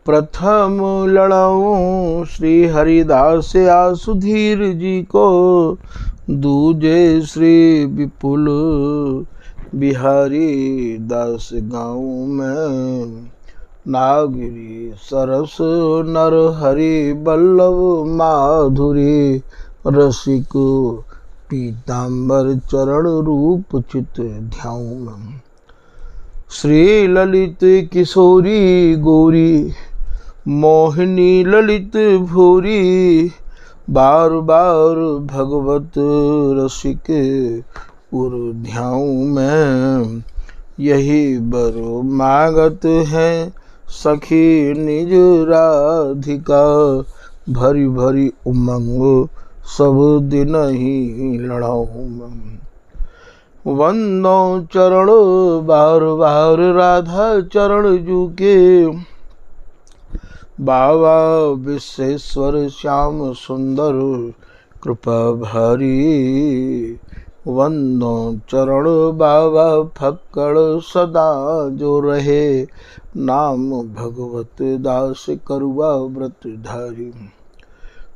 प्रथम लड़ाऊं श्री हरिदास आसुधीर जी को, दूजे श्री विपुल बिहारी दास गाँव में। नागरी सरस नर हरि बल्लभ माधुरी, रसिक पीताम्बर चरण रूप चित ध्याऊं। श्री ललित किशोरी गौरी, मोहिनी ललित भूरी, बार बार भगवत रसिक उर ध्याऊं मैं। यही बर मांगत है सखी निज राधिका, भरी भरी उमंग सब दिन ही लड़ाऊं मैं। वंदो चरण बार बार राधा चरण जू के, बाबा विश्वेश्वर श्याम सुंदर कृपा भारी। वंदो चरण बाबा फक्कड़ सदा जो रहे, नाम भगवत दास करुआ व्रत धारी।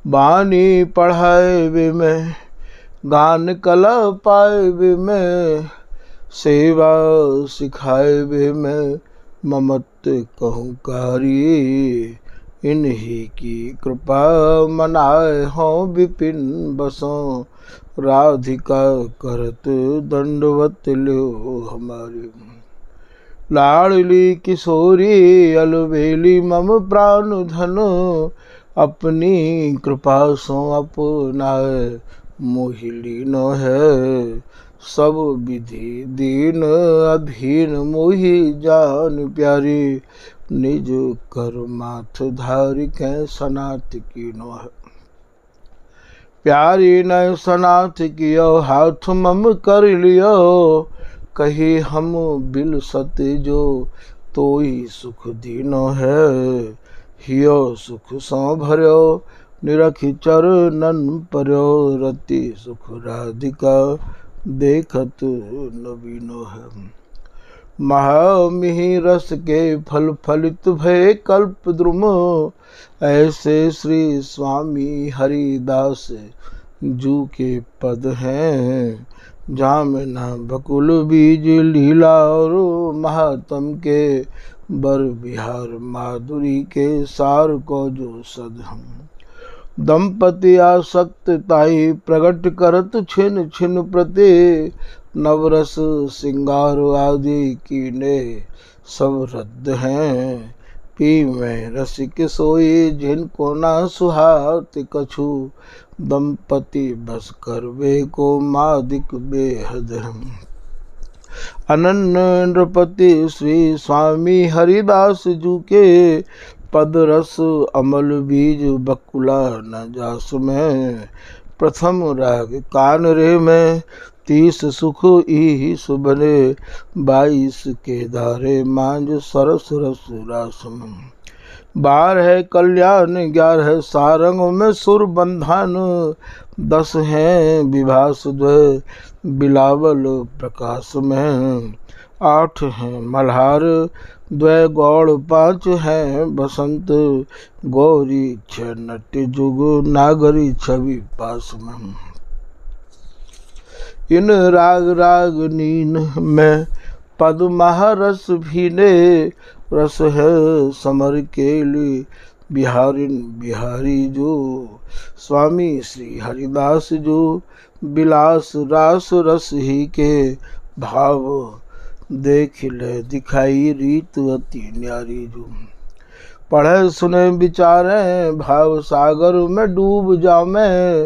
बानी पढ़ाए वे में, गान कला पाए वे में, सेवा सिखाए वे में, ममत कहूँ कारी। इन्हीं की कृपा मनाए हों विपिन बसों, राधिका करत दंडवत लो हमारी। लाडली किशोरी अलबेली मम प्राण धन, अपनी कृपा सो अपनाए मोहिली न है। सब विधि दीन अधीन मोहि जान प्यारी, निज कर माथ धारी कै सनाथ की नो है। प्यारी नय सनाथ कियो हाथ मम कर लियो, कही हम बिल सत जो तोई सुख दीनो है। हियो सुख सो भर्यो निरखि चरणन पर्यो, रति सुख राधिका देखत नवीनो है। महामिहि रस के फल फलित भय कल्प द्रुम, ऐसे श्री स्वामी हरिदास जू के पद हैं। जामना बकुल बीज लीला और महात्म के, बर बिहार माधुरी के सार को जो सद हम। दंपति आसक्त ताई प्रगट करत छिन छिन प्रति, नवरस सिंगार आदि कीने सब रद्द हैं। पी में रसिक सोई जिनको ना सुहात कछु, दंपति बस कर वे को मादिक बेहद हम। अनन्य नृपति श्री स्वामी हरिदास जू के, पद रस अमल बीज बकुला न जास में। प्रथम राग कान रे में, 30 सुख ई सुबने, 22 के दारे मांझ सरस रस रास में। 12 कल्याण 11 सारंग में सुर बंधन, 10 हैं विभास द्वय बिलावल प्रकाश में। 8 हैं मल्हार द्वय गौड़, 5 हैं बसंत गौरी, 6 नट्य जुग नागरी छवि पास में। इन राग रागनीन में पद महारस भीने, रस है समर केली बिहारिन बिहारी जो। स्वामी श्री हरिदास जो बिलास रास रस ही के, भाव देख ले दिखाई रीत अति न्यारी जो। पढ़े सुने विचारे भाव सागर में डूब जामे,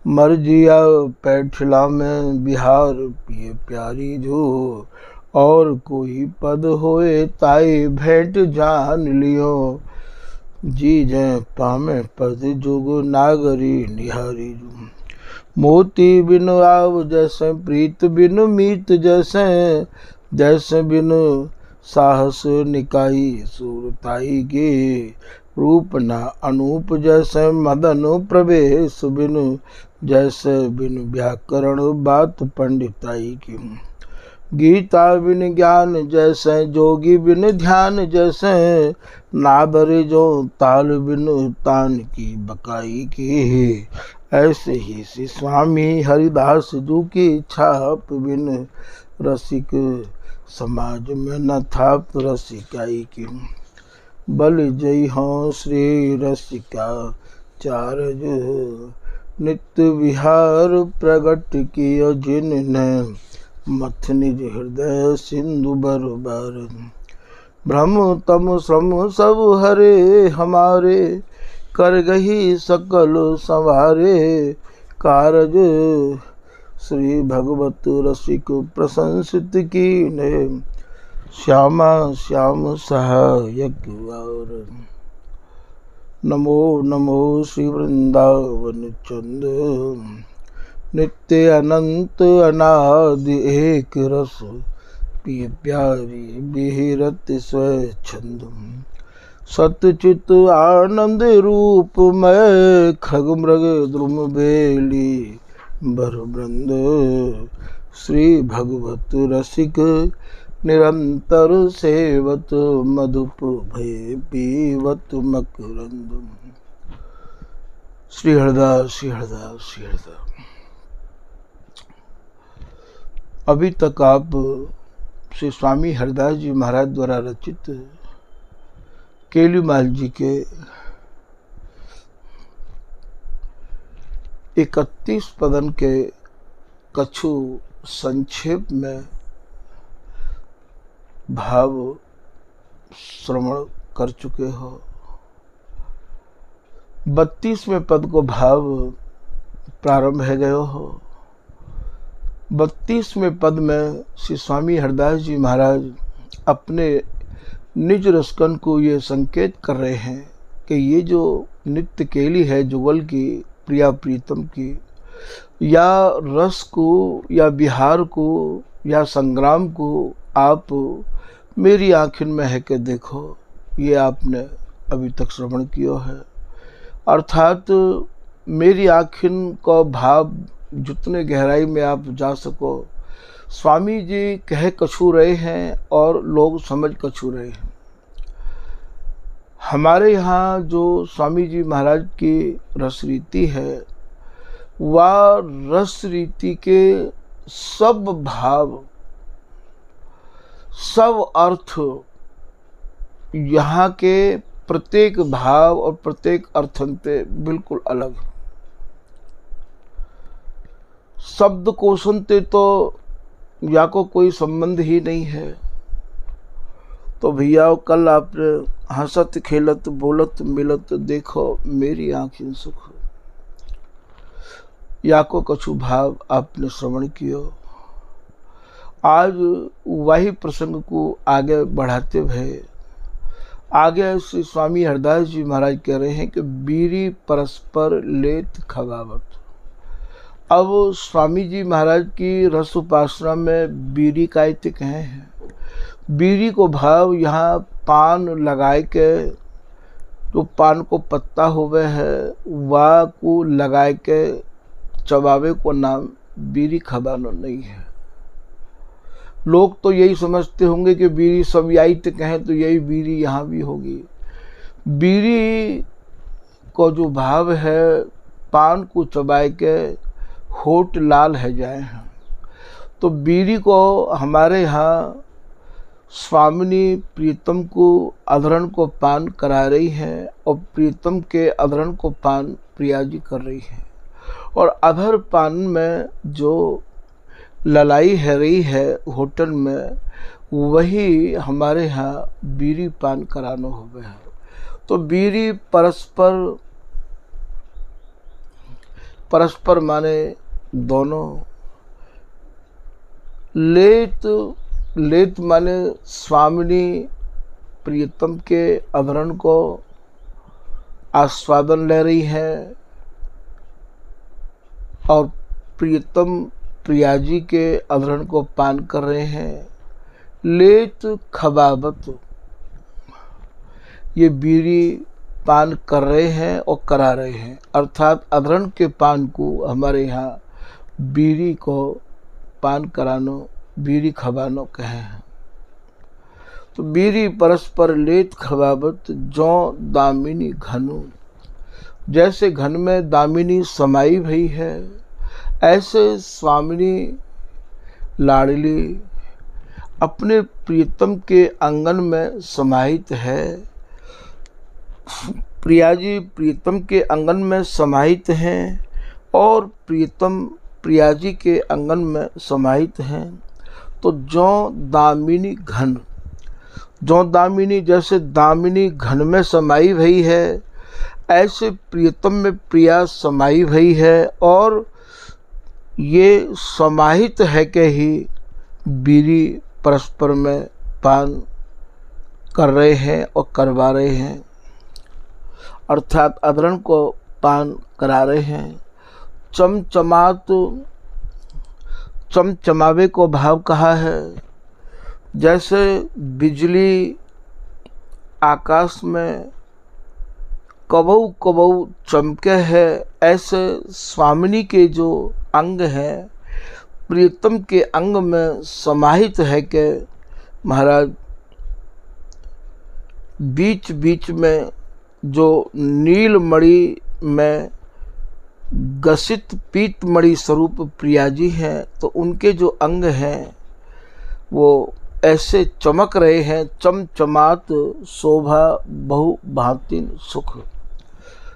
मर्जिया पैठला में बिहार पिए प्यारी जो। और कोई पद होए ताई भेंट जान लियो, जी जय पामे पद जुग नागरी निहारी जो। मोती बिन आव जैसे प्रीत बिन मीत जैसे, जैसे बिन साहस निकाई सूरताई के। रूप न अनूप जैसे मदन प्रवेश बिन, जैसे बिन व्याकरण बात पंडिताई की। गीता बिन ज्ञान जैसे, जोगी बिन ध्यान जैसे, ना भरे जो ताल बिन तान की बकाई की। ऐसे ही श्री स्वामी हरिदास जी की छाप बिन, रसिक समाज में न था रसिकाई की। बल जय हो श्री रसिका चारज, नित्य विहार प्रगट कियो जिनने, मथ निज हृदय सिंधु बरबार। भ्रम तम श्रम सब हरे हमारे, कर गही सकल संवारे। कारज श्री भगवत रसिक प्रशंसित कीने, श्यामा श्याम सहायक और। नमो नमो श्री वृंदावन चंद, नित्य अनंत अनादि एक रस, पिय प्यारी बिहरत स्वच्छंद। सतचित आनंद रूप में, खग मृग द्रुम बेली बर वृंद। श्री भगवत रसिक निरंतर सेवत, मधुप भय पीवत मकरंद। श्री हरदास श्री हरदास श्री हरदास। अभी तक आप श्री स्वामी हरदास जी महाराज द्वारा रचित केलुमाल जी के 31 पदन के कछु संक्षेप में भाव श्रवण कर चुके हो। 32वें पद को भाव प्रारंभ है गए हो। 32वें पद में श्री स्वामी हरदास जी महाराज अपने निज रसकन को ये संकेत कर रहे हैं कि ये जो नित्य केली है जुगल की, प्रिया प्रीतम की, या रस को या विहार को या संग्राम को आप मेरी आँखिन में है कि देखो, ये आपने अभी तक श्रवण किया है। अर्थात मेरी आँखिन का भाव जितने गहराई में आप जा सको, स्वामी जी कह कछु रहे हैं और लोग समझ कछु रहे हैं। हमारे यहाँ जो स्वामी जी महाराज की रस रीति है, वह रस रीति के सब भाव, सब अर्थ, यहाँ के प्रत्येक भाव और प्रत्येक अर्थंते बिल्कुल अलग। शब्द कोशंते तो या को कोई संबंध ही नहीं है। तो भैया कल आपने हंसत खेलत बोलत मिलत, देखो मेरी आँखिन सुख, या को कछु भाव आपने श्रवण कियो। आज वही प्रसंग को आगे बढ़ाते हुए आगे श्री स्वामी हरदास जी महाराज कह रहे हैं कि बीरी परस्पर लेत खगावत। अब स्वामी जी महाराज की रस उपासना में बीरी का इत्य कहे हैं। बीरी को भाव यहाँ पान लगाए के, जो पान को पत्ता होवे है वह को लगाए के चबावे को नाम बीरी खबानो नहीं है। लोग तो यही समझते होंगे कि बीरी सब यही तो कहें तो यही बीरी यहाँ भी होगी। बीरी को जो भाव है, पान को चबाए के होठ लाल है जाए हैं, तो बीरी को हमारे यहाँ स्वामिनी प्रीतम को अधरण को पान करा रही है और प्रीतम के अधरण को पान प्रिया जी कर रही है। और अधर पान में जो ललाई है रही है होटल में, वही हमारे यहाँ बीरी पान कराना हो गया है। तो बीरी परस्पर, परस्पर माने दोनों, लेत, लेत माने स्वामिनी प्रियतम के अधरण को आस्वादन ले रही है और प्रियतम प्रिया जी के अधरण को पान कर रहे हैं। लेत खबाबत, ये बीड़ी पान कर रहे हैं और करा रहे हैं। अर्थात अधरण के पान को हमारे यहाँ बीड़ी को पान करानो बीरी खबानो कहे हैं। तो बीरी परस्पर लेत खबाबत जो दामिनी घनु, जैसे घन में दामिनी समाई भई है, ऐसे स्वामिनी लाडली अपने प्रियतम के आंगन में समाहित है। प्रिया जी प्रियतम के आंगन में समाहित हैं और प्रियतम प्रिया जी के आंगन में समाहित हैं। तो जो दामिनी घन, जो दामिनी जैसे दामिनी घन में समाई भई है, ऐसे प्रियतम में प्रिया समाई भई है। और ये समाहित है के ही बीरी परस्पर में पान कर रहे हैं और करवा रहे हैं, अर्थात अधरण को पान करा रहे हैं। चमचमात, चमचमावे को भाव कहा है। जैसे बिजली आकाश में कबऊ कबऊ चमके है, ऐसे स्वामिनी के जो अंग हैं प्रियतम के अंग में समाहित है के महाराज बीच बीच में जो नीलमणि में गसित पीतमणि स्वरूप प्रिया जी हैं, तो उनके जो अंग हैं वो ऐसे चमक रहे हैं। चमचमात शोभा बहु भांतिन सुख।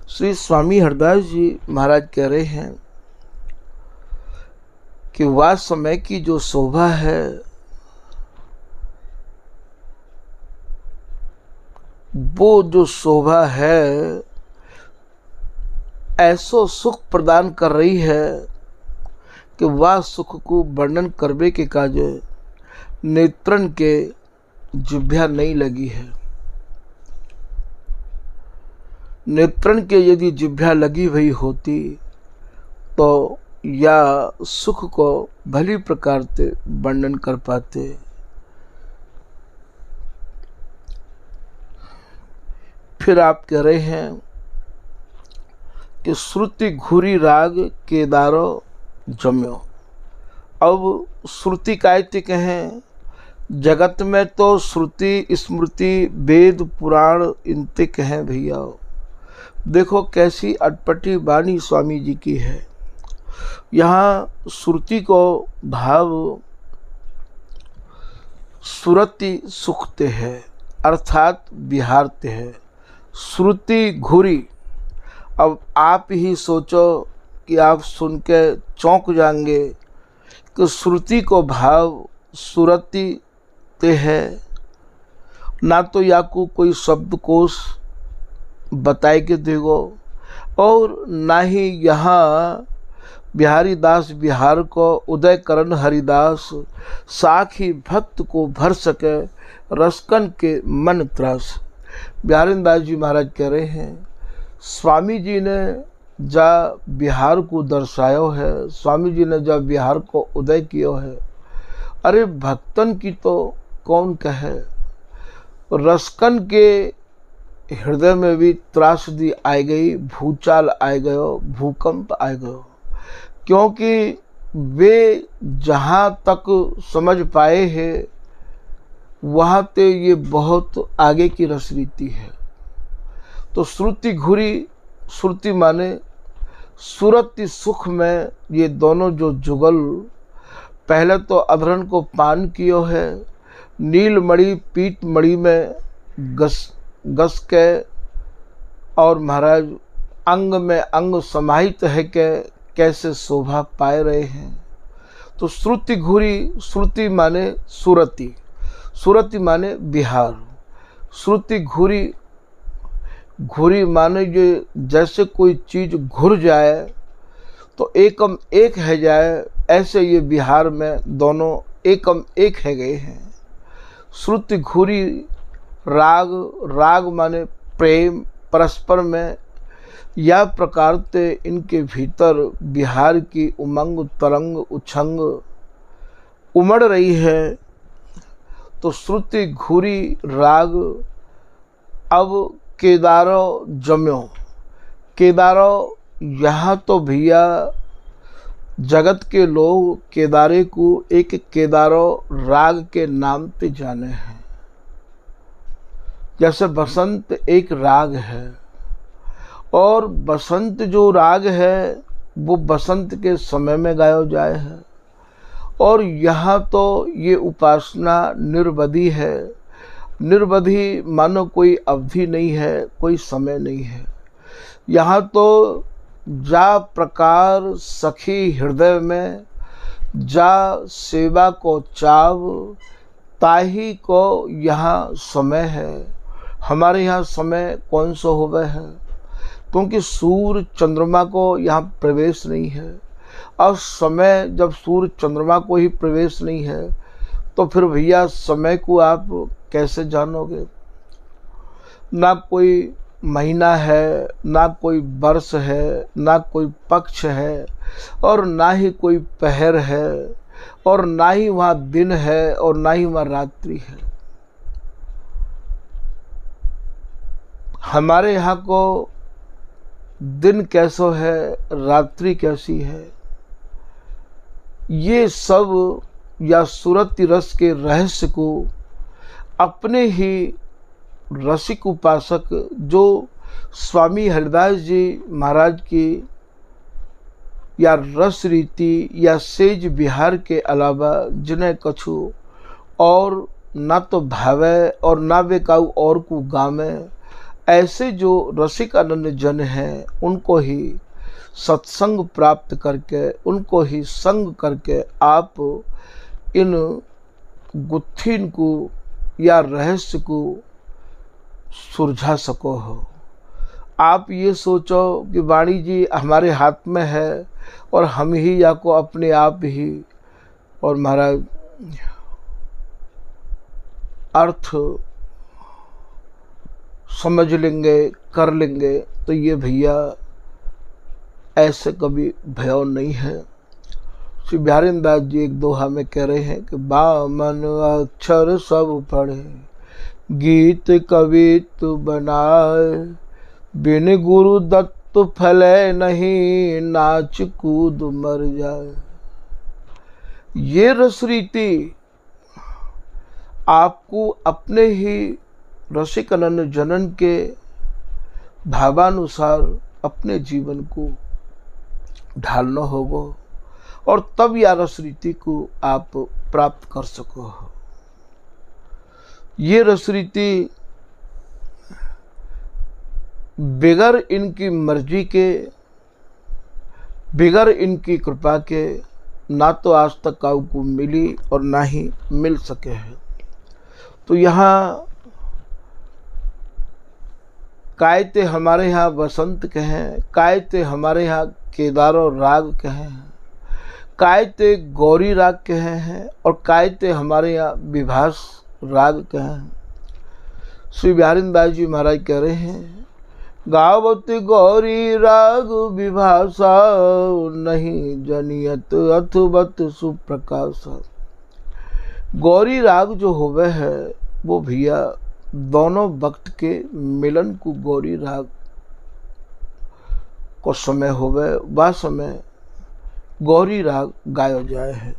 श्री स्वामी हरदास जी महाराज कह रहे हैं कि वह समय की जो शोभा है वो जो शोभा है ऐसो सुख प्रदान कर रही है कि वह सुख को वर्णन करने के काज नेत्रन के जिह्वा नहीं लगी है। नेत्रन के यदि जिह्वा लगी हुई होती तो या सुख को भली प्रकार से वर्णन कर पाते। फिर आप कह रहे हैं कि श्रुति घुरी राग केदारो जम्यो। अब श्रुति कायतिक हैं, जगत में तो श्रुति स्मृति वेद पुराण इंतिक हैं भैया। देखो कैसी अटपटी वाणी स्वामी जी की है। यहाँ श्रुति को भाव सुरति सुखते है अर्थात बिहारते है। श्रुति घुरी, अब आप ही सोचो कि आप सुन के चौंक जाएंगे कि श्रुति को भाव सुरति ते है। ना तो या को कोई शब्दकोश बताए के देगो और ना ही यहाँ बिहारी दास बिहार को उदय करण हरिदास साखी भक्त को भर सके रसकन के मन त्रास। बिहारी दास जी महाराज कह रहे हैं स्वामी जी ने जा बिहार को दर्शायो है, स्वामी जी ने जा बिहार को उदय किया है। अरे भक्तन की तो कौन कहे, रसकन के हृदय में भी त्रासदी आ गई, भूचाल आ गयो, भूकंप आ गयो, क्योंकि वे जहाँ तक समझ पाए हैं वहाँ ते ये बहुत आगे की रसरीति है। तो श्रुति घुरी, श्रुति माने सुरति सुख में ये दोनों जो जुगल, पहले तो अधरण को पान कियो है, नीलमणि पीतमणि में गस के और महाराज अंग में अंग समाहित है के कैसे शोभा पाए रहे हैं। तो श्रुति घुरी, श्रुति माने सुरति, सुरति माने बिहार, श्रुति घुरी, घुरी माने ये जैसे कोई चीज घुर जाए तो एकम एक है जाए, ऐसे ये बिहार में दोनों एकम एक है गए हैं। श्रुति घुरी राग, राग माने प्रेम परस्पर में, या प्रकार से इनके भीतर बिहार की उमंग तरंग उछंग उमड़ रही है। तो श्रुति घुरी राग। अब केदारो जम्यो, केदारो यहाँ तो भैया जगत के लोग केदारे को एक केदारो राग के नाम पे जाने हैं। जैसे बसंत एक राग है, और बसंत जो राग है वो बसंत के समय में गाया जाए है। और यहाँ तो ये उपासना निर्वधि है। निर्वधि मानो कोई अवधि नहीं है, कोई समय नहीं है। यहाँ तो जा प्रकार सखी हृदय में, जा सेवा को चाव, ताही को यहाँ समय है। हमारे यहाँ समय कौन सा होवे है? क्योंकि सूर्य चंद्रमा को यहाँ प्रवेश नहीं है। और समय जब सूर्य चंद्रमा को ही प्रवेश नहीं है तो फिर भैया समय को आप कैसे जानोगे? ना कोई महीना है, ना कोई वर्ष है, ना कोई पक्ष है, और ना ही कोई पहर है, और ना ही वहाँ दिन है, और ना ही वहाँ रात्रि है। हमारे यहाँ को दिन कैसो है, रात्रि कैसी है, ये सब या सुरति रस के रहस्य को अपने ही रसिक उपासक जो स्वामी हरिदास जी महाराज की या रस रीति या सेज बिहार के अलावा जिन्हें कछु और ना तो भावे और ना वे काऊ और को गावे, ऐसे जो रसिक अनन्य जन हैं उनको ही सत्संग प्राप्त करके, उनको ही संग करके आप इन गुत्थिन को या रहस्य को सुलझा सको हो। आप ये सोचो कि वाणी जी हमारे हाथ में है और हम ही या को अपने आप ही और महाराज अर्थ समझ लेंगे, कर लेंगे, तो ये भैया ऐसे कभी भय नहीं है। श्री बिहारी दास जी एक दोहा में कह रहे हैं कि बामन अक्षर सब पढ़े, गीत कवित बनाए, बिन गुरु दत्त फले नहीं, नाच कूद मर जाए। ये रस रीति आपको अपने ही रसिक अनन्य जनन के भावानुसार अपने जीवन को ढालना होगा, और तब या रस रीति को आप प्राप्त कर सको। ये रस रीति बगैर इनकी मर्जी के, बगैर इनकी कृपा के ना तो आज तक काऊ को मिली और ना ही मिल सके है। तो यहाँ कायते हमारे यहाँ बसंत कहें, कायते हमारे यहाँ केदारो राग कहें, कायते गौरी राग कहे हैं, और कायते हमारे यहाँ विभास राग कहें। श्री बिहारी दास जी महाराज कह रहे हैं, गावत गौरी राग विभासा, नहीं जनियत अथवत सुप्रकाशा। गौरी राग जो होवे है वो भैया दोनों वक्त के मिलन को गौरी राग को समय होवे, वह समय गौरी राग गाया जाए है।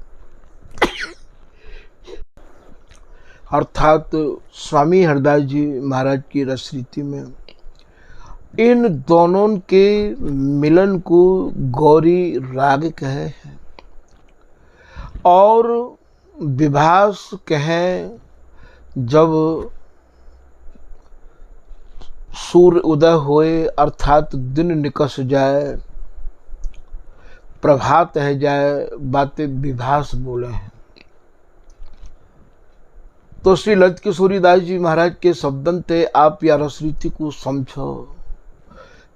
अर्थात स्वामी हरदास जी महाराज की रस रीति में इन दोनों के मिलन को गौरी राग कहे हैं, और विभास कहें जब सूर्य उदय होए, अर्थात दिन निकस जाए, प्रभात है जाए, बातें विभास बोले हैं। तो श्री ललित किशोरी दास जी महाराज के शब्दन थे आप या रस रीति को समझो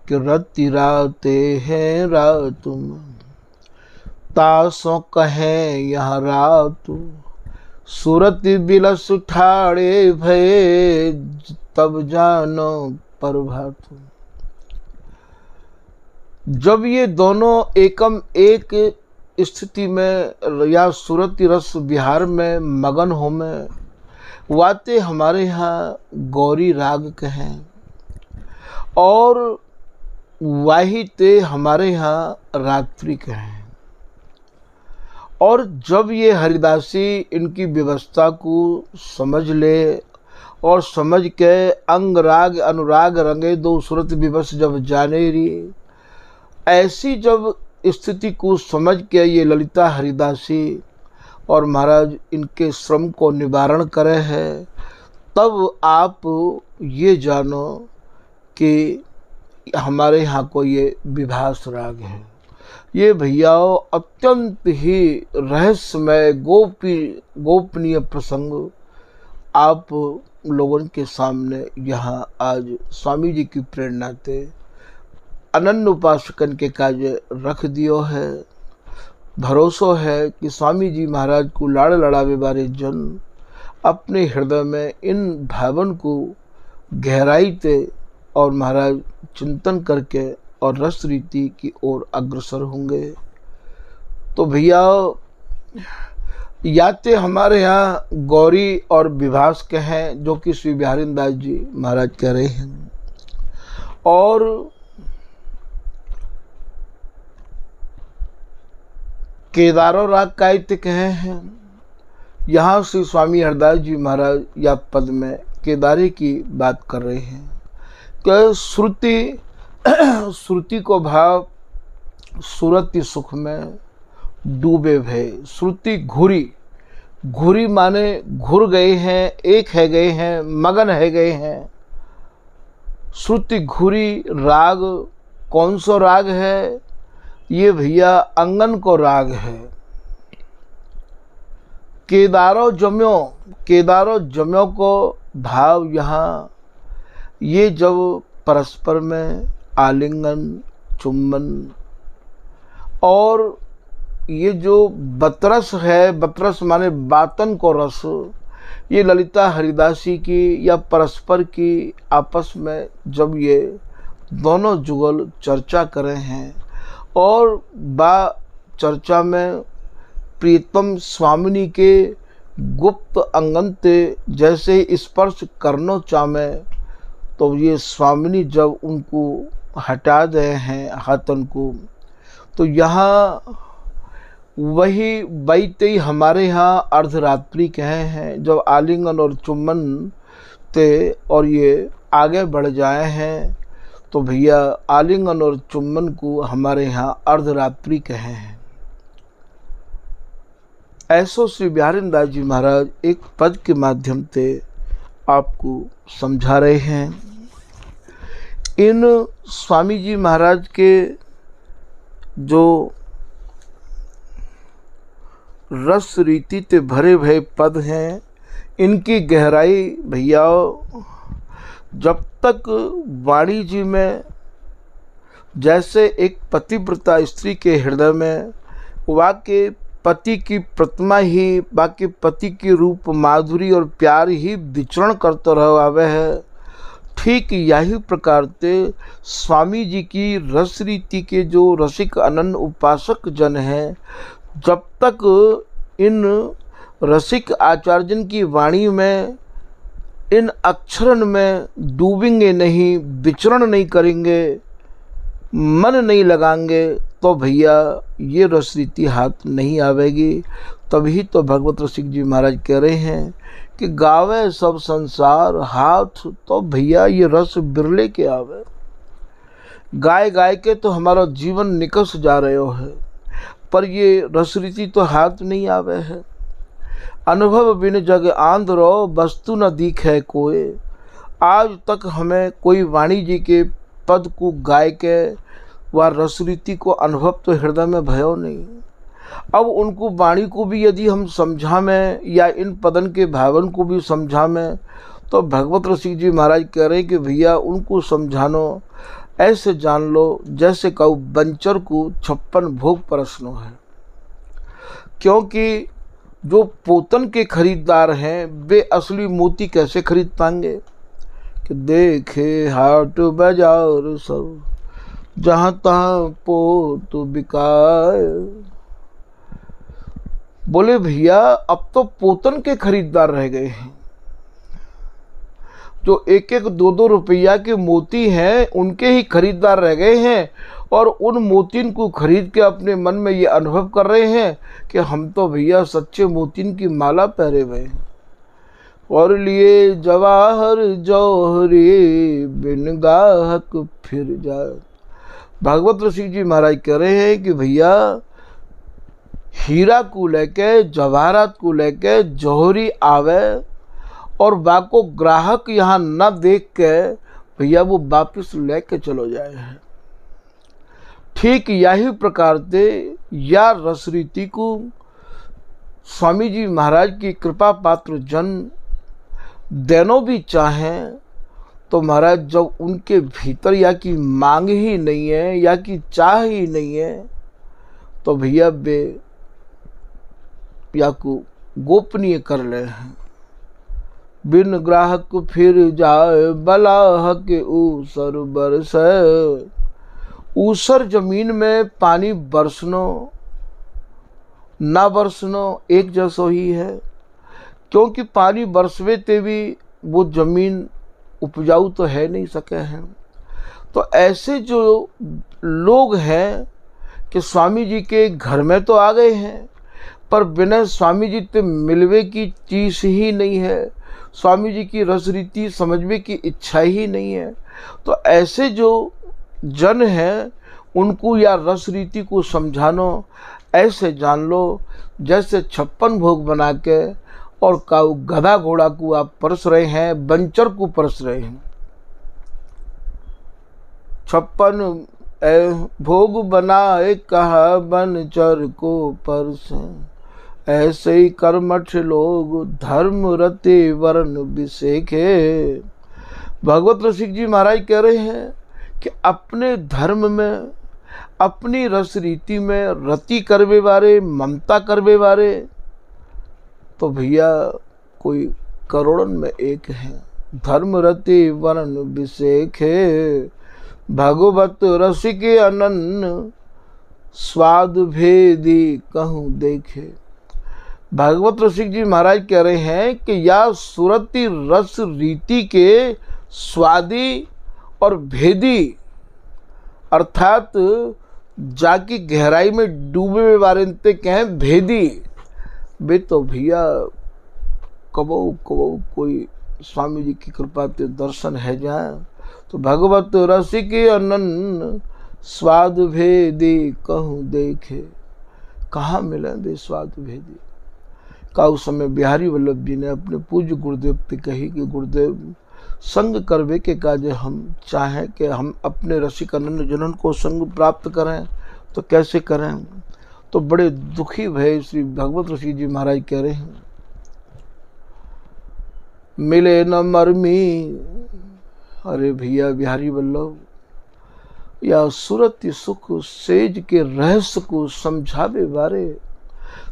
कि रति राते हैं रातुम, तासों कहें यहाँ रातु, सूरत बिलस ठाड़े भये, तब जानो प्रभातु। जब ये दोनों एकम एक स्थिति में या सूरती रस विहार में मगन हो में, वाते हमारे यहाँ गौरी राग कहें, और वाही ते हमारे यहाँ रात्रि कहें। और जब ये हरिदासी इनकी व्यवस्था को समझ ले और समझ के अंग राग अनुराग रंगे दो सूरत विवश जब जाने री, ऐसी जब स्थिति को समझ के ये ललिता हरिदासी और महाराज इनके श्रम को निवारण करे है, तब आप ये जानो कि हमारे यहाँ को ये विभास राग है। ये भैया अत्यंत ही रहस्यमय गोपनीय प्रसंग आप लोगों के सामने यहाँ आज स्वामी जी की प्रेरणा से अनन्य उपासकन के कार्य रख दियो है। भरोसा है कि स्वामी जी महाराज को लाड़ लड़ावे बारे जन अपने हृदय में इन भावन को गहराई से और महाराज चिंतन करके और रस रीति की ओर अग्रसर होंगे। तो भैया याते हमारे यहाँ गौरी और विभास के हैं जो कि श्री बिहारी दास जी महाराज कह रहे हैं, और केदारो राग कायित कहे हैं। यहाँ श्री स्वामी हरदास जी महाराज या पद में केदारे की बात कर रहे हैं कि श्रुति को भाव सुरति सुख में डूबे भय। श्रुति घुरी माने घुर गए हैं, एक है गए हैं, मगन है गए हैं। श्रुति घुरी राग कौन सा राग है? ये भैया अंगन को राग है। केदारो जम्यो को भाव यहाँ ये जब परस्पर में आलिंगन चुम्बन और ये जो बतरस है, बतरस माने बातन को रस, ये ललिता हरिदासी की या परस्पर की आपस में जब ये दोनों जुगल चर्चा करे हैं और बा चर्चा में प्रीतम स्वामिनी के गुप्त अंगन ते जैसे स्पर्श करनो चाहे, तो ये स्वामिनी जब उनको हटा दे हैं हाथन को, तो यहाँ वही बैते हमारे यहाँ अर्धरात्रि कहे हैं जब आलिंगन और चुम्बन ते और ये आगे बढ़ जाए हैं, तो भैया आलिंगन और चुम्बन को हमारे यहाँ अर्धरात्रि कहे हैं। ऐसो श्री बिहारी दास जी महाराज एक पद के माध्यम से आपको समझा रहे हैं। इन स्वामी जी महाराज के जो रस रीति ते भरे भरे पद हैं, इनकी गहराई भैया जब तक वाणी जी में जैसे एक पतिव्रता स्त्री के हृदय में वाके पति की प्रतिमा ही, बाकी पति की रूप माधुरी और प्यार ही विचरण करते रहे है, ठीक यही प्रकार से स्वामी जी की रस रीति के जो रसिक अनन्य उपासक जन हैं, जब तक इन रसिक आचार्यन की वाणी में इन अक्षरन में डूबेंगे नहीं, विचरण नहीं करेंगे, मन नहीं लगाएंगे, तो भैया ये रस रीति हाथ नहीं आवेगी। तभी तो भगवत रसिक जी महाराज कह रहे हैं कि गावे सब संसार हाथ, तो भैया ये रस बिरले के आवे। गाय के तो हमारा जीवन निकस जा रहे हो है, पर ये रस रीति तो हाथ नहीं आवे है। अनुभव बिन जग आंध्रो वस्तु न दिखे कोई। आज तक हमें कोई वाणी जी के पद को गाय के व रस रीति को अनुभव तो हृदय में भयो नहीं। अब उनको वाणी को भी यदि हम समझा में या इन पदन के भावन को भी समझा में, तो भगवत रसिक जी महाराज कह रहे हैं कि भैया उनको समझानो ऐसे जान लो जैसे कहूँ बंचर को 56 भोग परसनो है। क्योंकि जो पोतन के खरीदार हैं वे असली मोती कैसे खरीद पाएंगे कि देखे हाट बाजार सब जहाँ तहाँ पोत बिकाए। बोले भैया अब तो पोतन के खरीदार रह गए हैं, जो एक एक दो दो रुपया के मोती हैं उनके ही खरीदार रह गए हैं, और उन मोतिन को खरीद के अपने मन में ये अनुभव कर रहे हैं कि हम तो भैया सच्चे मोतिन की माला पहरे हुए हैं। और लिए जवाहर जौहरी बिन गाहक फिर जाए। भागवत रसिक जी महाराज कह रहे हैं कि भैया हीरा को लेके, जवाहरात को लेके जौहरी आवे और बाको ग्राहक यहाँ न देख के भैया वो वापिस लेके चलो जाए हैं। ठीक यही प्रकार से या रस रीति को स्वामी जी महाराज की कृपा पात्र जन देनो भी चाहें तो महाराज जब उनके भीतर या की मांग ही नहीं है या की चाह ही नहीं है तो भैया वे या को गोपनीय कर ले हैं। बिन ग्राहक फिर जाए बलाहक ऊसर बरसे। ऊसर जमीन में पानी बरसनो ना बरसनो एक जैसो ही है, क्योंकि पानी बरसवे ते भी वो जमीन उपजाऊ तो है नहीं सके हैं। तो ऐसे जो लोग हैं कि स्वामी जी के घर में तो आ गए हैं पर बिना स्वामी जी से मिलवे की चीज़ ही नहीं है, स्वामी जी की रस रीति समझने की इच्छा ही नहीं है। तो ऐसे जो जन हैं उनको या रस रीति को समझानो ऐसे जान लो जैसे 56 भोग बना के और काऊ गधा घोड़ा को आप परस रहे हैं, बंचर को परस रहे हैं। 56 भोग बनाए कहा बंचर को परसे। ऐसे ही कर्मठ लोग धर्म रते वर्ण विषेखे। भगवत रसिक जी महाराज कह रहे हैं कि अपने धर्म में, अपनी रस रीति में रति करवे वाले, ममता करवे वाले तो भैया कोई करोड़न में एक है। धर्म रति वर्ण विषेखे भगवत रसिक अनन्य स्वाद भेदी कहूँ देखे। भागवत रसिक जी महाराज कह रहे हैं कि या सुरति रस रीति के स्वादी और भेदी अर्थात जाकी गहराई में डूबे वाले कहें भेदी, वे तो भैया कबो कबो कोई स्वामी जी की कृपा से दर्शन है जाए। तो भगवत रसिक अनन्य स्वाद भेदी कहूँ देखे। कहाँ मिले वे स्वाद भेदी का? उस समय बिहारी वल्लभ जी ने अपने पूज्य गुरुदेव से कही कि गुरुदेव संग करवे के काजे हम चाहें कि हम अपने रसिक अनन्य जनन को संग प्राप्त करें तो कैसे करें। तो बड़े दुखी भय श्री भगवत रसिक जी महाराज कह रहे हैं मिले न मर्मी। अरे भैया बिहारी वल्लभ या सुरत सुख सेज के रहस्य को समझावे बारे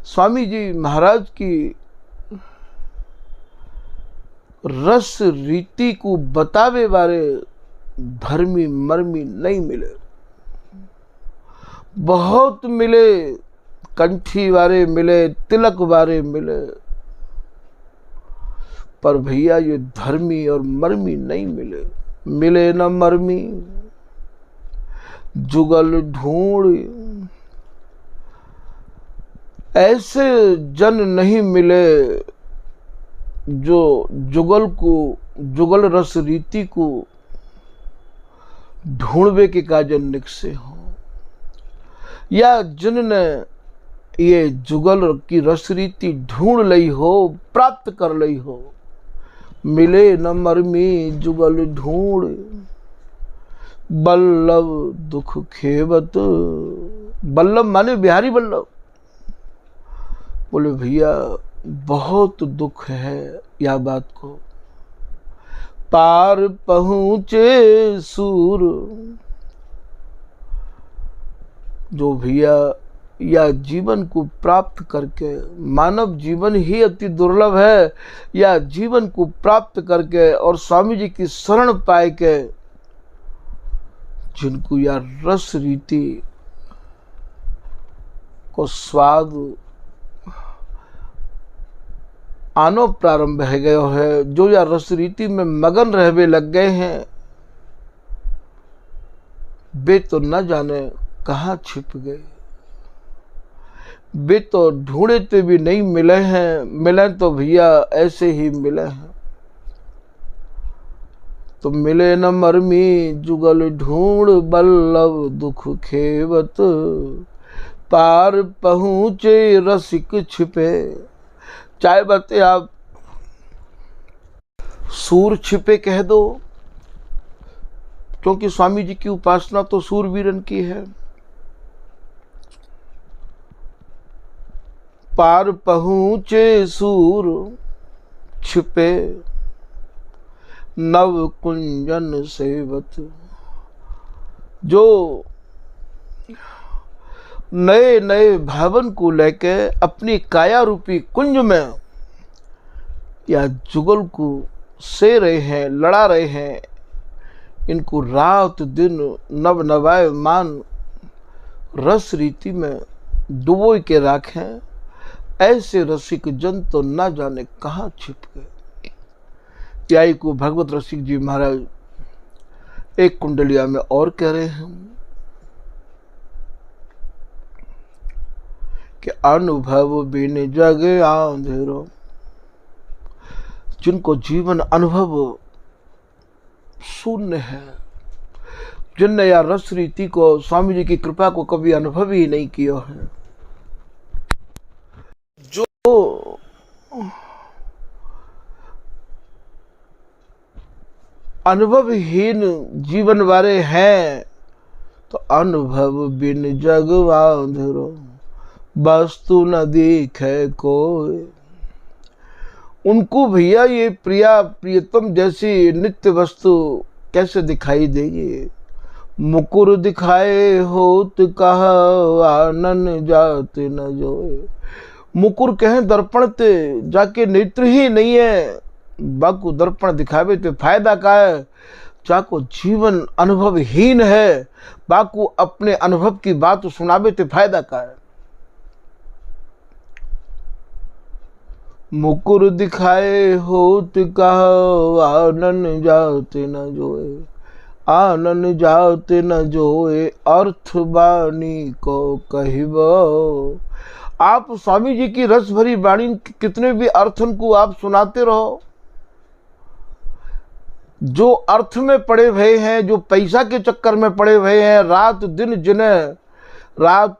स्वामी जी महाराज की रस रीति को बतावे बारे धर्मी मर्मी नहीं मिले। बहुत मिले, कंठी वाले मिले, तिलक वाले मिले, पर भैया ये धर्मी और मर्मी नहीं मिले। मिले न मर्मी जुगल ढूंढ। ऐसे जन नहीं मिले जो जुगल को, जुगल रस रीति को ढूंढवे के काजन निकसे हो, या जिनने ये जुगल की रस रीति ढूंढ लई हो, प्राप्त कर लई हो। मिले न मर्मी जुगल ढूंढ बल्लभ दुख खेवत। बल्लभ माने बिहारी वल्लभ। बोले भैया बहुत दुख है यह बात को। पार पहुँचे सूर। जो भैया या जीवन को प्राप्त करके, मानव जीवन ही अति दुर्लभ है, या जीवन को प्राप्त करके और स्वामी जी की शरण पाए के जिनको या रस रीति को स्वाद आनो प्रारंभ है गयो है। जो या रस रीति में मगन रहवे लग गए हैं, वे तो न जाने कहाँ छिप गए। वे तो ढूंढे तो भी नहीं मिले हैं, मिले तो भैया ऐसे ही मिले हैं। तो मिले न मरमी जुगल ढूंढ बल्लभ दुख खेवत, पार पहुंचे रसिक छिपे। चाहे बते आप सूर छिपे कह दो, क्योंकि स्वामी जी की उपासना तो सूरवीरन की है। पार पहुंचे सूर छिपे, नव कुंजन सेवत। जो नए नए भावन को लेके अपनी काया रूपी कुंज में या जुगल को से रहे हैं, लड़ा रहे हैं, इनको रात दिन नव नवाय मान रस रीति में डुबो के राखें। ऐसे रसिक जन तो ना जाने कहाँ छिप गए। त्याई को भगवत रसिक जी महाराज एक कुंडलिया में और कह रहे हैं कि अनुभव बिन जग आंधेरो। जिनको जीवन अनुभव शून्य है, जिनने या रस रीति को, स्वामी जी की कृपा को कभी अनुभव ही नहीं किया है, जो अनुभवहीन जीवन वाले हैं, तो अनुभव बिन जग आंधेरो, वस्तु न दिखे कोई। उनको भैया ये प्रिया प्रियतम जैसी नित्य वस्तु कैसे दिखाई देगी। मुकुर दिखाए होत कहा आनन जात न जोए। मुकुर कहें दर्पण ते जाके नेत्र ही नहीं है, बाकू दर्पण दिखावे तो फायदा का है। जाको जीवन अनुभवहीन है, बाकू अपने अनुभव की बात सुनावे तो फायदा का है। मुकुर दिखाए होत कहा आनन जात न जोए, आनन जात न जोए, अर्थ बानी को कहिबो। आप स्वामी जी की रस भरी वाणी कितने भी अर्थन को आप सुनाते रहो, जो अर्थ में पड़े हुए हैं, जो पैसा के चक्कर में पड़े हुए हैं, रात दिन जिन्हें रात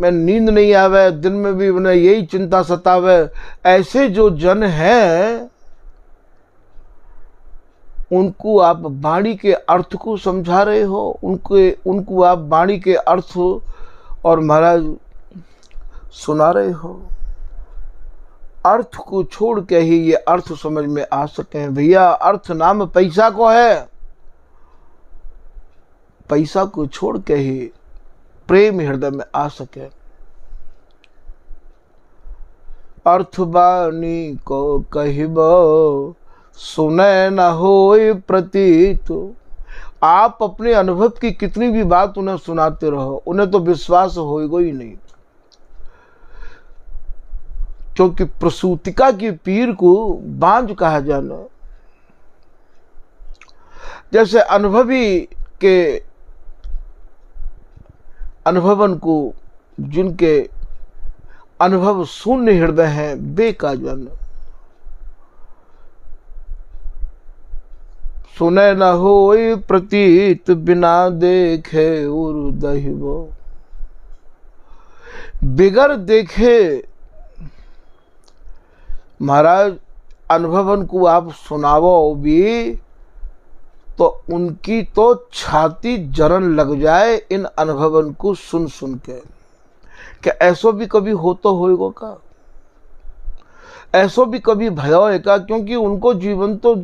में नींद नहीं आवे, दिन में भी उन्हें यही चिंता सतावे, ऐसे जो जन हैं उनको आप वाणी के अर्थ को समझा रहे हो। उनको आप वाणी के अर्थ और महाराज सुना रहे हो। अर्थ को छोड़ के ही ये अर्थ समझ में आ सके। भैया अर्थ नाम पैसा को है, पैसा को छोड़ के ही प्रेम हृदय में आ सके। अर्थ बानी को कहिबो, सुने न होए प्रतीत। आप अपने अनुभव की कितनी भी बात उन्हें सुनाते रहो, उन्हें तो विश्वास होएगा ही नहीं। क्योंकि प्रसूतिका की पीर को बांझ कहा जाना। जैसे अनुभवी के अनुभवन को, जिनके अनुभव शून्य हृदय है, बेका जन। सुने न होए प्रतीत, बिना देखे उर दहिबो। बिगर देखे महाराज अनुभवन को आप सुनावो भी तो उनकी तो छाती जरन लग जाए इन अनुभवन को सुन सुन के। क्या ऐसा भी कभी हो तो होएगा का? ऐसा भी कभी भयो है का? क्योंकि उनको जीवन तो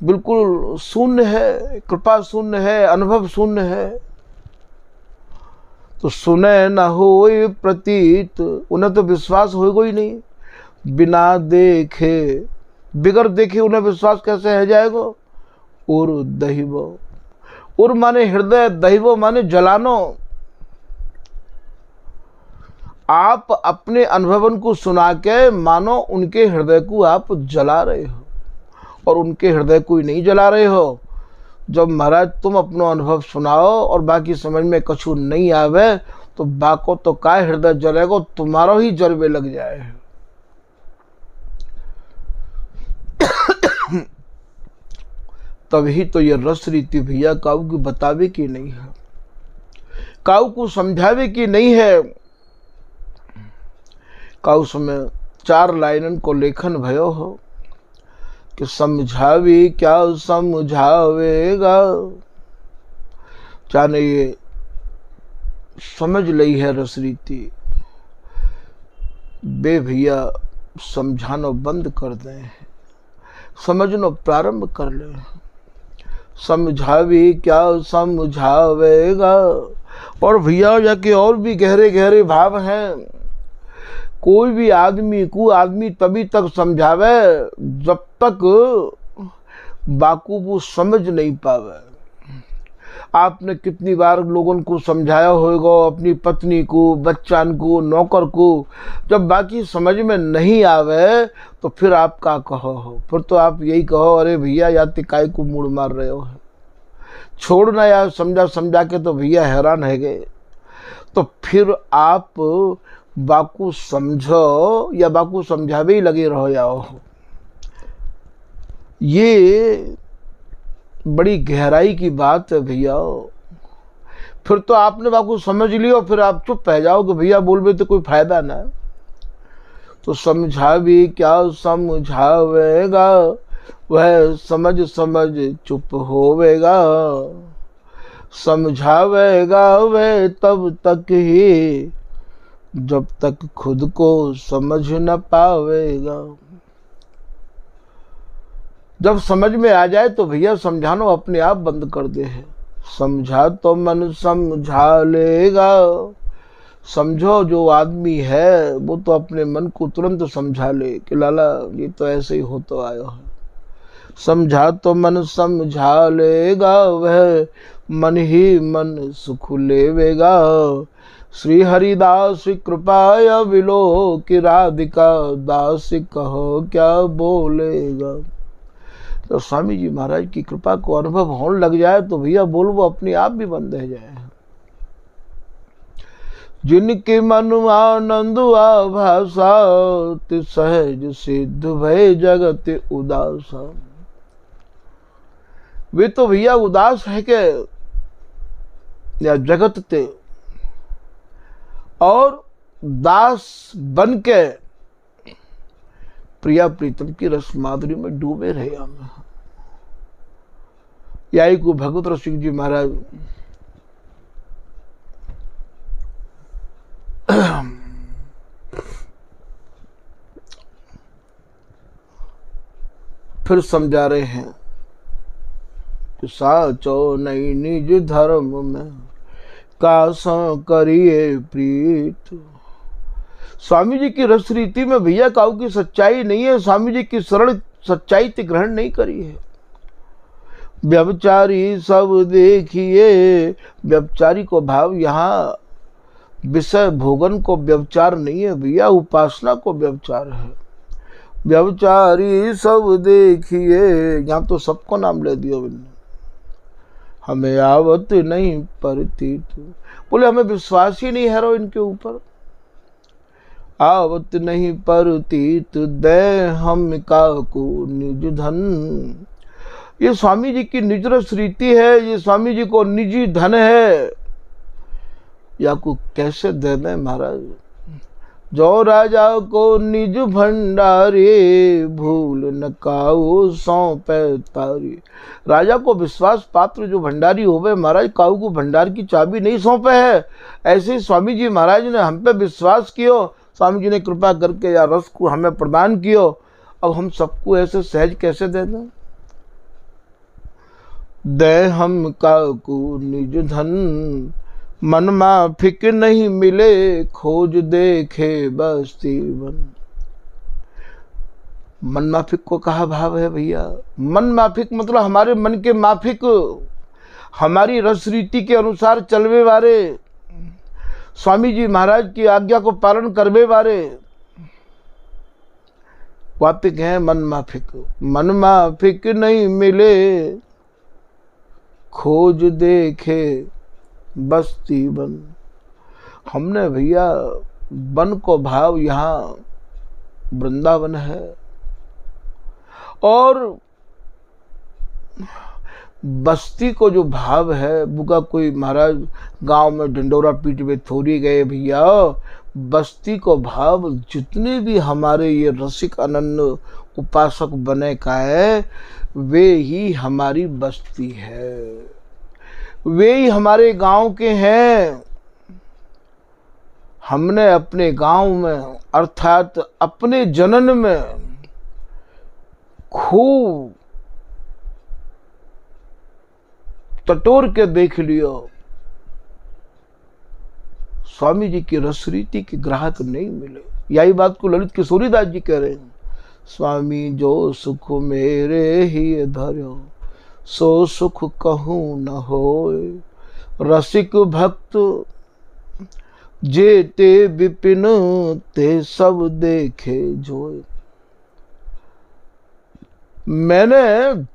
बिल्कुल शून्य है, कृपा शून्य है, अनुभव शून्य है। तो सुने न होए प्रतीत, उन्हें तो विश्वास होएगा ही नहीं। बिना देखे, बिगर देखे उन्हें विश्वास कैसे है जाएगा? उर दहिबो, उर माने हृदय, दहिबो माने जलानो। आप अपने अनुभवन को सुना के मानो उनके हृदय को आप जला रहे हो, और उनके हृदय को ही नहीं जला रहे हो। जब महाराज तुम अपनो अनुभव सुनाओ और बाकी समझ में कछु नहीं आवे तो बाको तो काय हृदय जलेगो, तुम्हारा ही जलवे लग जाए। तभी तो ये रस रीति भैया काऊ की बतावे की नहीं है, काऊ को समझावे की नहीं है। काऊ समय 4 लाइनन को लेखन भयो हो कि समझावी क्या समझावेगा, जाने ये समझ ली है रस रीति, बे भैया समझानो बंद कर दें, समझनो प्रारंभ कर ले। समझावी क्या समझावेगा। और भैया जाके और भी गहरे गहरे भाव हैं। कोई भी आदमी को आदमी तभी तक समझावे जब तक बाकू वो समझ नहीं पावे। आपने कितनी बार लोगों को समझाया होगा, अपनी पत्नी को, बच्चान को, नौकर को, जब बाकी समझ में नहीं आवे तो फिर आप क्या कहो हो? फिर तो आप यही कहो, अरे भैया या तिकाई को मूड मार रहे हो, छोड़ना यार, समझा समझा के तो भैया हैरान है गए। तो फिर आप बाकू समझो या बाकू समझावे ही लगे रहो जाओ। ये बड़ी गहराई की बात है भैया। फिर तो आपने बाकू समझ लियो, फिर आप चुप रह जाओ कि भैया बोलबे तो कोई फायदा ना। तो समझा भी क्या समझावेगा, वह समझ समझ चुप होवेगा। समझावेगा वह तब तक ही जब तक खुद को समझ न पावेगा। जब समझ में आ जाए तो भैया समझानो अपने आप बंद कर दे है। समझा तो मन समझा लेगा। समझो जो आदमी है वो तो अपने मन को तुरंत समझा ले कि लाला ये तो ऐसे ही हो तो आयो है। समझा तो मन समझा लेगा, वह मन ही मन सुख लेवेगा। श्री हरिदास कृपा विलो कि राधिका दास कहो क्या बोलेगा। तो स्वामी जी महाराज की कृपा को अनुभव होने लग जाए तो भैया बोल वो अपने आप भी बंद रह जाए। जिनके मन आनंद आभासा, सहज सिद्ध भय जगत उदासा। वे तो भैया उदास है के या जगत ते, और दास बन के प्रिया प्रीतम की रस माधुरी में डूबे रहे हम। यही को भगवत रसिक जी महाराज फिर समझा रहे हैं कि साचो नहीं निज धर्म में कासा करिए प्रीत। स्वामी जी की रस रीति में भैया काऊ की सच्चाई नहीं है। स्वामी जी की सरल सच्चाई ते ग्रहण नहीं करी है। व्यभिचारी सब देखिए, व्यभिचारी को भाव यहाँ विषय भोगन को व्यभिचार नहीं है भैया, उपासना को व्यभिचार है। व्यभिचारी सब देखिए, यहाँ तो सबको नाम ले दिया बिल्कुल। हमें आवत नहीं परतीत, बोले हमें विश्वास ही नहीं है रो इनके ऊपर। आवत नहीं परतीत दे हम का को निज धन। ये स्वामी जी की निज रस रीति है, ये स्वामी जी को निजी धन है। या को कैसे दे दें महाराज। जो राजा को निज भंडारी, भूल न काऊ सौंपे तारी। राजा को विश्वास पात्र जो भंडारी होवे महाराज, काऊ को भंडार की चाबी नहीं सौंपे है। ऐसे ही स्वामी जी महाराज ने हम पे विश्वास कियो, स्वामी जी ने कृपा करके या रस को हमें प्रदान कियो। अब हम सबको ऐसे सहज कैसे दे दें। दे हम काऊ निज धन, मन माफिक नहीं मिले, खोज देखे बस्ती बन। मन माफिक को कहा भाव है भैया। मन माफिक मतलब हमारे मन के माफिक, हमारी रस रीति के अनुसार चलवे वाले। स्वामी जी महाराज की आज्ञा को पालन करवे बारे वातिक हैं मन माफिक नहीं मिले, खोज देखे बस्ती बन। हमने भैया वन को भाव यहाँ वृंदावन है, और बस्ती को जो भाव है बुका कोई महाराज गांव में ढिंडोरा पीट में थोड़ी गए भैया। बस्ती को भाव जितने भी हमारे ये रसिक अनन्य उपासक बने का है, वे ही हमारी बस्ती है, वे ही हमारे गांव के हैं। हमने अपने गांव में अर्थात अपने जनन में खूब टटोर के देख लियो, स्वामी जी की रसरीति के ग्राहक नहीं मिले। यही बात को ललित किशोरीदास जी कह रहे हैं, स्वामी जो सुख मेरे ही धर्यो, सो सुख कहूँ न होए, रसिक भक्त जे ते विपिन ते सब देखे जोए। मैंने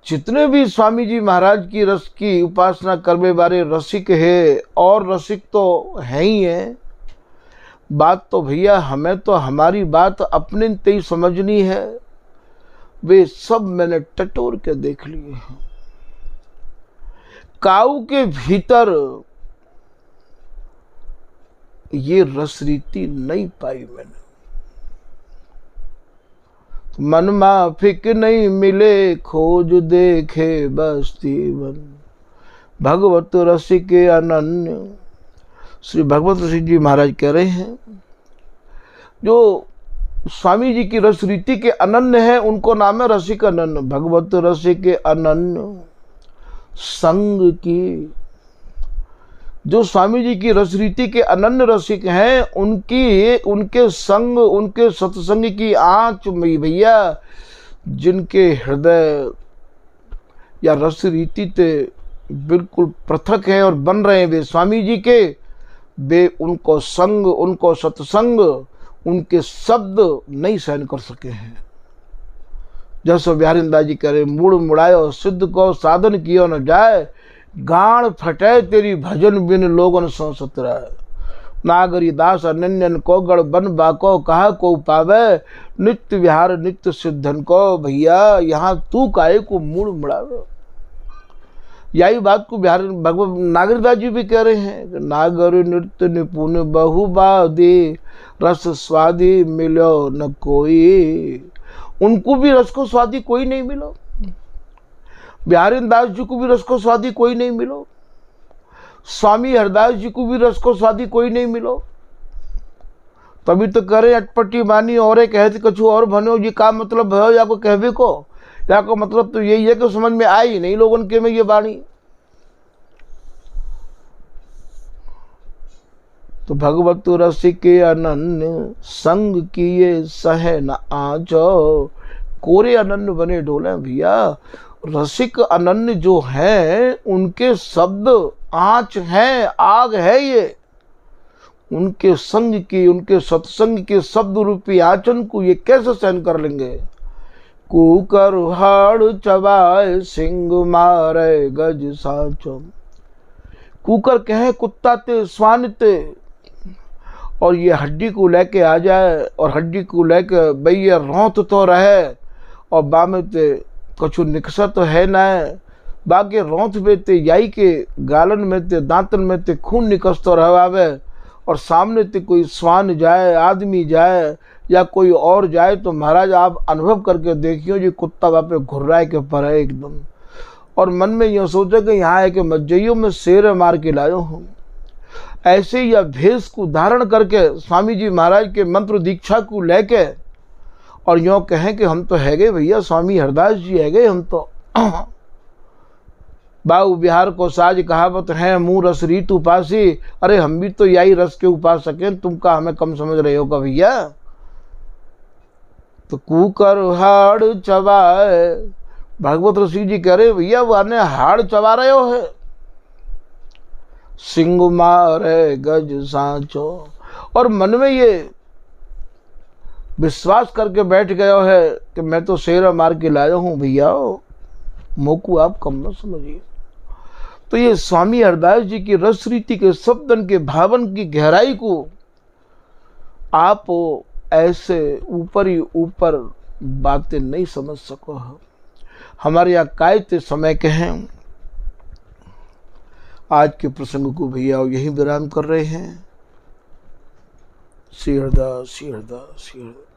जितने भी स्वामी जी महाराज की रस की उपासना करने वाले रसिक है, और रसिक तो है ही है, बात तो भैया हमें तो हमारी बात अपने ते ही समझनी है, वे सब मैंने टटोर के देख लिए हैं। काऊ के भीतर ये रसरीति नहीं पाई मैंने। मन माफिक नहीं मिले, खोज देखे बस्ती बन। भगवत रसिक अनन्य, श्री भगवत रसिक जी महाराज कह रहे हैं, जो स्वामी जी की रस रीति के अनन्य है उनको नाम है रसिक अनन्य। भगवत रसिक अनन्य संग की, जो स्वामी जी की रस रीति के अनन्य रसिक हैं, उनके संग, उनके सत्संग की आँच में भैया जिनके हृदय या रस रीति ते बिल्कुल पृथक है और बन रहे हैं वे स्वामी जी के, वे उनको संग, उनको सत्संग, उनके शब्द नहीं सहन कर सके हैं। जैसे बिहारीदास जी कह रहे, मुड़ मुड़ायो सिद्ध को साधन कियो न जाए, गाण फटे तेरी भजन बिन लोगन सो सतरा। नागरी दास अनन्यन को गढ़ बन बाको, कहा को पावे नित्य विहार नित्य सिद्धन को। भैया यहाँ तू काहे को मुड़ मुड़ावे। यही बात को बिहार भगवत नागरीदास जी भी कह रहे हैं, नागर नृत्य निपुण बहुबादी, रस स्वादी मिलो न कोई। उनको भी रस को स्वादी कोई नहीं मिलो, बिहारी दास जी को भी रस को स्वादी कोई नहीं मिलो, स्वामी हरदास जी को भी रस को स्वादी कोई नहीं मिलो। तभी तो करे अटपटी मानी और कहते कछु और बनो। ये का मतलब है या को कहवे को, या को मतलब तो यही है कि समझ में आई नहीं लोगों के में ये वाणी। तो भगवत रसिक अनन्य संग किए सह न आजो, कोरे अनन्य बने डोले। भैया रसिक अनन्य जो है उनके शब्द आँच है, आग है। ये उनके संग की, उनके सत्संग के शब्द रूपी आचन को ये कैसे सहन कर लेंगे। कुकर हाड़ चबाए सिंह मारे गज साचो। कुकर कहे कुत्ता ते स्वान ते, और ये हड्डी को लेके आ जाए और हड्डी को लेके भैया रौंत तो रहे और बामे ते कछु निकसा तो है ना, बाकी रौंत में ते याई के गालन में ते दांतन में ते खून निकस तो रहवावे, और सामने ते कोई स्वान जाए, आदमी जाए या कोई और जाए तो महाराज आप अनुभव करके देखियो जी कुत्ता वहाँ पे घुर्राए के पर है एकदम, और मन में यह सोचे कि यहाँ है कि मज्जइयों में शेर मार के लायो हूँ। ऐसे ही भेष को धारण करके स्वामी जी महाराज के मंत्र दीक्षा को लेके और यूँ कहें कि हम तो है गए भैया स्वामी हरदास जी है गए हम तो। बाऊ बिहार को साज कहावत है मुँह रस रीत उपासी। अरे हम भी तो यही रस के उपासक हैं, तुम का हमें कम समझ रहे हो का भैया। तो कुकर हाड़ चबाए, भगवत ऋषि जी कह रहे भैया वो आने हाड़ चबा रहे हो है। सिंह मारे गज सांचो। और मन में ये विश्वास करके बैठ गया है कि मैं तो शेर मार के लाया हूं भैया, मोकू आप कम न समझिए। तो ये स्वामी हरदास जी की रस रीति के शब्दन के भावन की गहराई को आप ऐसे ऊपर ही ऊपर बातें नहीं समझ सको। हमारे यहाँ कायते समय के हैं। आज के प्रसंग को भैया यही विराम कर रहे हैं। श्री हरदास, श्री हरदास, श्री हरदास।